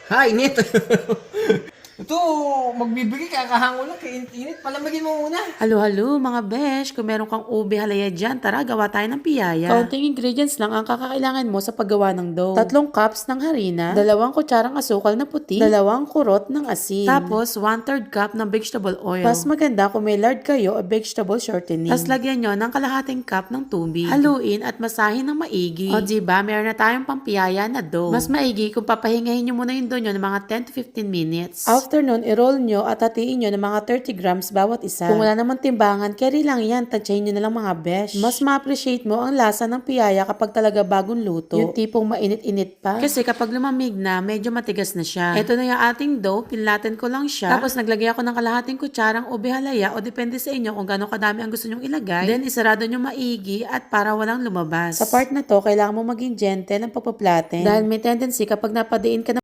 Ha, init. Ito, magbibigay ka, kahango lang, kainit. Palamagin mo muna. Halo-halo mga besh, kung meron kang ube halaya dyan, tara gawa tayo ng piyaya. Kaunting ingredients lang ang kakailangan mo sa paggawa ng dough. 3 cups ng harina, 2 kutsarang asukal na puti, 2 kurot ng asin. Tapos 1/3 cup ng vegetable oil. Mas maganda kung may lard kayo o vegetable shortening. Tapos lagyan nyo ng kalahating cup ng tubig. Haluin at masahin ng maigi. O diba, meron na tayong pampiyaya na dough. Mas maigi kung papahingahin nyo muna yung dough nyo ng mga 10 to 15 minutes. After nun, i-roll nyo at hatiin nyo ng mga 30 grams bawat isa. Kung wala namang timbangan, carry lang yan. Tansyahin nyo na lang mga besh. Mas ma-appreciate mo ang lasa ng piyaya kapag talaga bagong luto. Yung tipong mainit-init pa. Kasi kapag lumamig na, medyo matigas na siya. Ito na yung ating dough. Pinlatin ko lang siya. Tapos naglagay ako ng kalahating kutsarang ube halaya o depende sa inyo kung gano'ng kadami ang gusto nyong ilagay. Then isarado nyo maigi at para walang lumabas. Sa part na to, kailangan mo maging gentle ang pagpaplatin. Dahil may tendency kapag napadiin ka